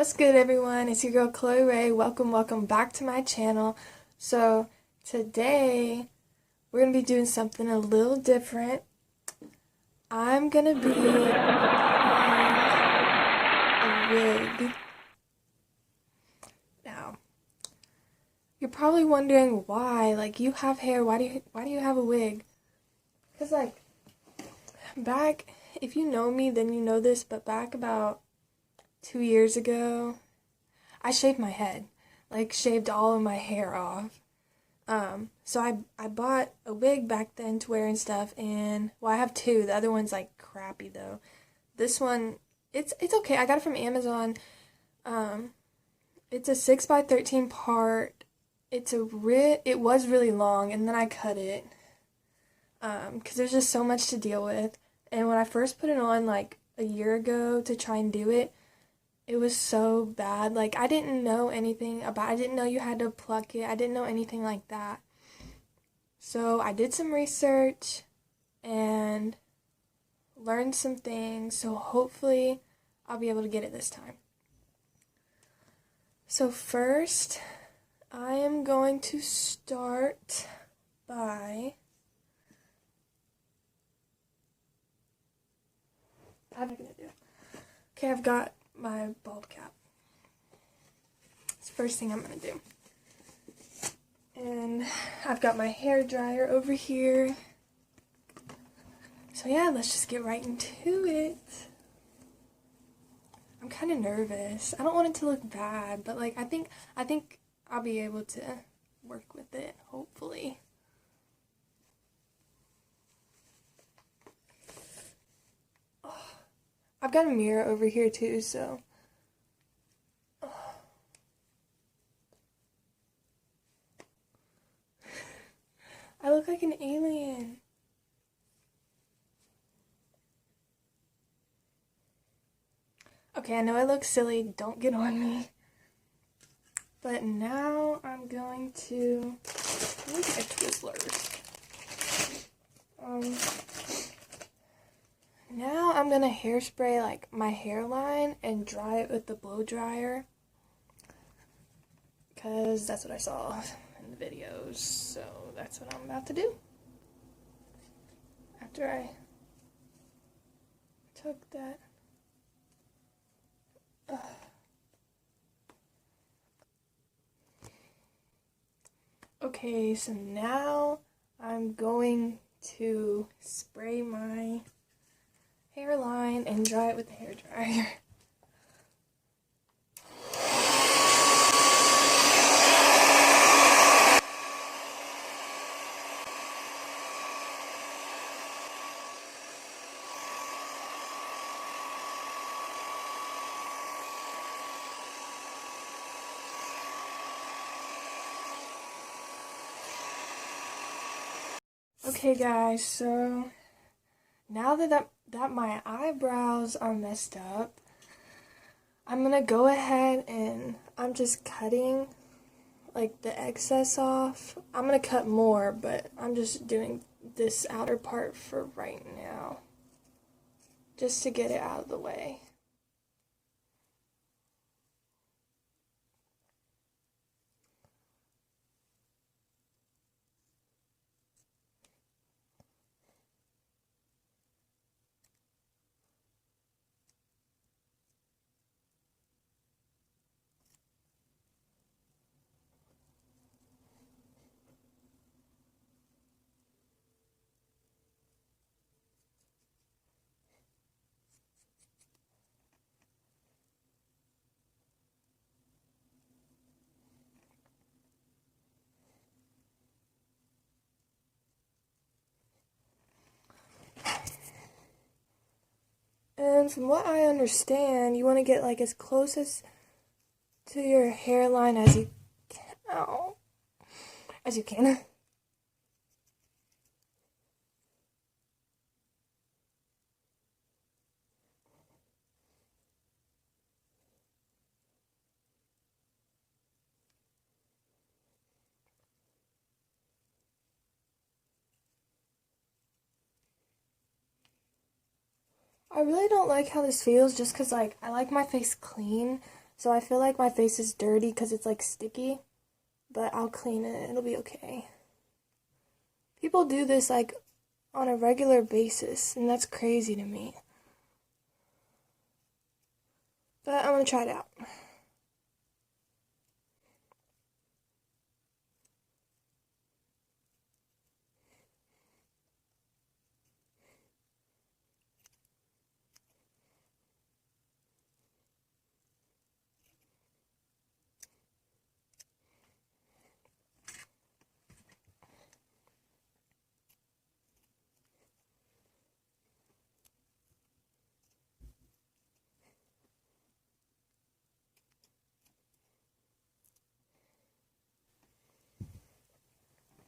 What's good, everyone? It's your girl Chloe Ray. Welcome back to my channel. So today we're gonna be doing something a little different. I'm gonna be applying a wig. Now, you're probably wondering why. Like, you have hair. Why do you have a wig? Cause back, if you know me, then you know this. But back about 2 years ago, I shaved my head, like shaved all of my hair off. So I bought a wig back then to wear and stuff, and well, I have two. The other one's like crappy though. This one, it's okay. I got it from Amazon. It's a 6x13 part. It was really long, and then I cut it. 'Cause there's just so much to deal with. And when I first put it on like a year ago to try and do it, it was so bad. Like, I didn't know anything about it. I didn't know you had to pluck it. I didn't know anything like that. So I did some research and learned some things. So hopefully I'll be able to get it this time. So first, I am going to start by... What am I going to do? Okay, I've got my bald cap. It's the first thing I'm gonna do. And I've got my hair dryer over here. So yeah, let's just get right into it. I'm kind of nervous. I don't want it to look bad, but like I think I'll be able to work with it, hopefully. I've got a mirror over here too, so I look like an alien. Okay, I know I look silly, don't get on me. But now I'm going to let me get a Twizzlers. Now I'm gonna hairspray like my hairline and dry it with the blow dryer, because that's what I saw in the videos. So that's what I'm about to do. After I took that. Okay, so now I'm going to spray my hairline and dry it with the hair dryer. Okay guys, so now that my eyebrows are messed up, I'm gonna go ahead and I'm just cutting like the excess off. I'm gonna cut more, but I'm just doing this outer part for right now, just to get it out of the way. And from what I understand, you want to get like as close as to your hairline as you can. Ow. As you can. I really don't like how this feels, just because like I like my face clean, So I feel like my face is dirty because it's like sticky, but I'll clean it. It'll be okay. People do this like on a regular basis, and that's crazy to me. But I'm gonna try it out.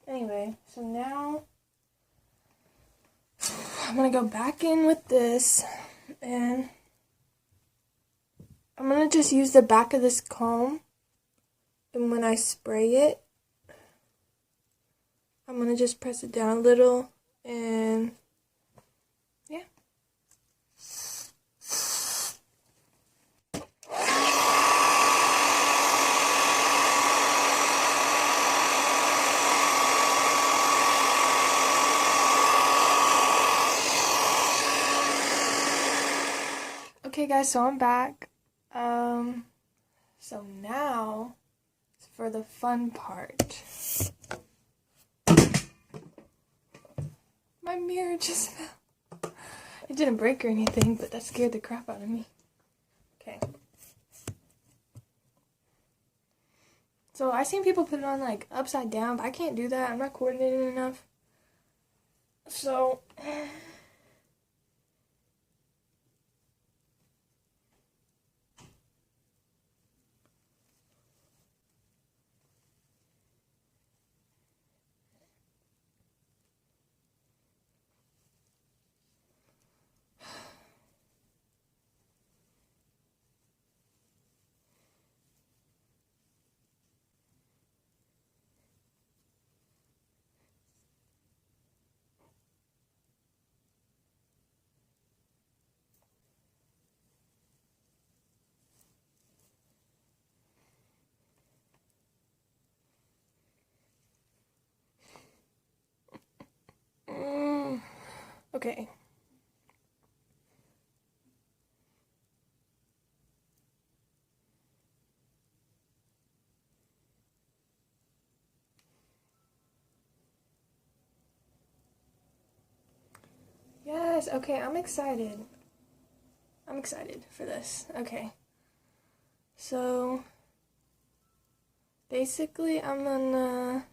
Anyway, so now I'm gonna go back in with this, and I'm gonna just use the back of this comb, and when I spray it, I'm gonna just press it down a little, and yeah. Okay guys, so I'm back. So now for the fun part. My mirror just fell. It didn't break or anything, but that scared the crap out of me. Okay. So I've seen people put it on like upside down, but I can't do that. I'm not coordinated enough. So okay. Yes, okay, I'm excited. I'm excited for this. Okay. So basically I'm gonna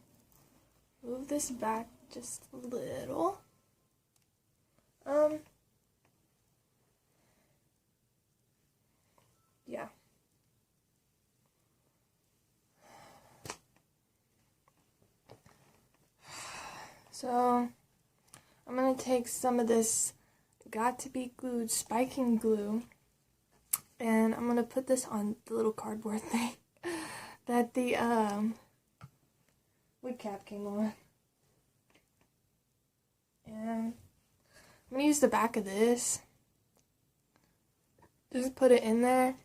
move this back just a little. Yeah. So I'm gonna take some of this Got to Be Glued spiking glue, and I'm gonna put this on the little cardboard thing that the wood cap came on. And I'm gonna use the back of this. Just put it in there.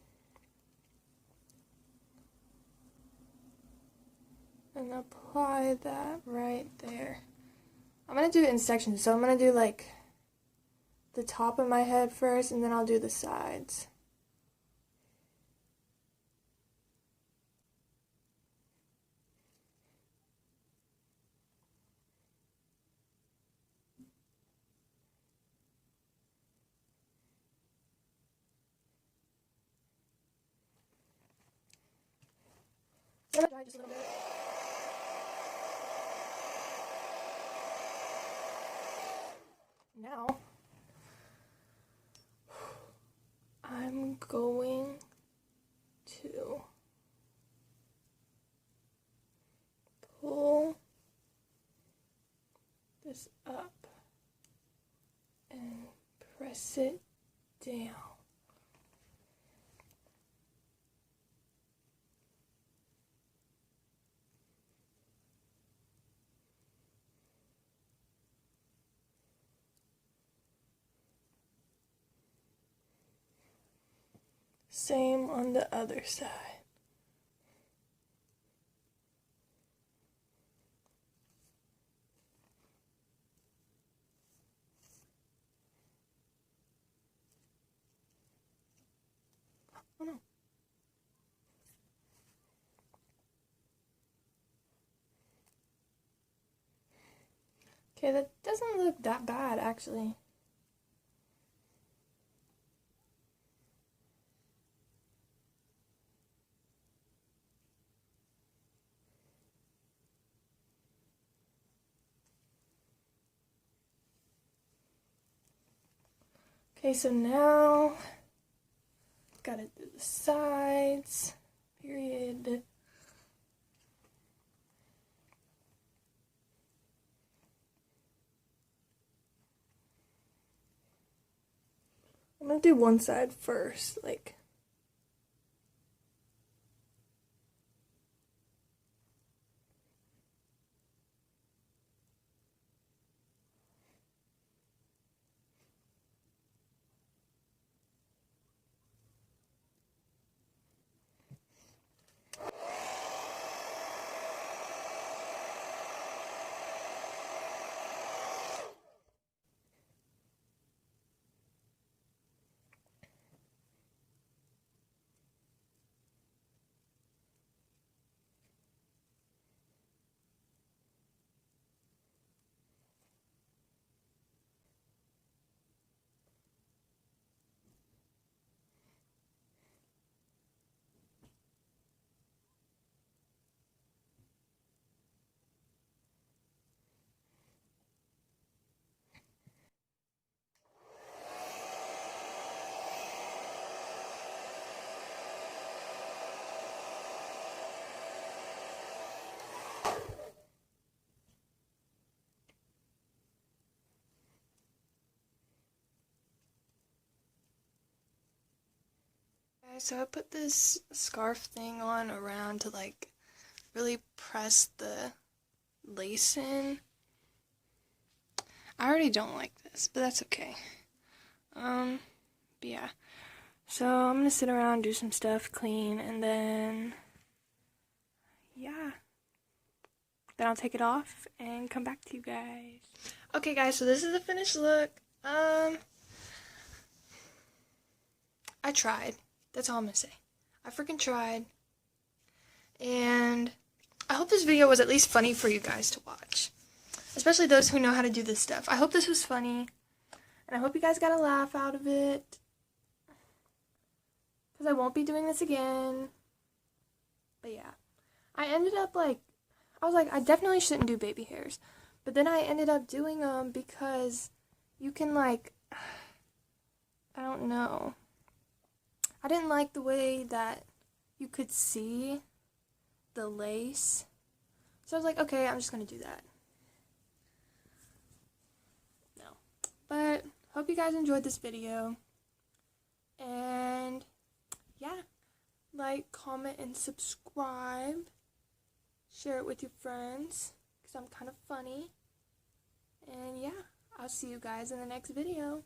And apply that right there. I'm gonna do it in sections, so I'm gonna do like the top of my head first, and then I'll do the sides. I'm gonna dry just a little bit. Now, I'm going to pull this up and press it down. same on the other side. Oh no. Okay, that doesn't look that bad actually. Okay, so now gotta do the sides, period. I'm gonna do one side first, like. So I put this scarf thing on around to like really press the lace in. I already don't like this, but that's okay. But yeah. So I'm gonna sit around, do some stuff, clean, and then yeah. Then I'll take it off and come back to you guys. Okay guys, so this is the finished look. I tried. That's all I'm gonna say. I freaking tried. And I hope this video was at least funny for you guys to watch. Especially those who know how to do this stuff. I hope this was funny. And I hope you guys got a laugh out of it. Because I won't be doing this again. But yeah. I ended up I was like, I definitely shouldn't do baby hairs. But then I ended up doing them because you can I don't know. I didn't like the way that you could see the lace. So I was like, okay, I'm just going to do that. No. But hope you guys enjoyed this video. And yeah, like, comment, and subscribe. Share it with your friends because I'm kind of funny. And yeah, I'll see you guys in the next video.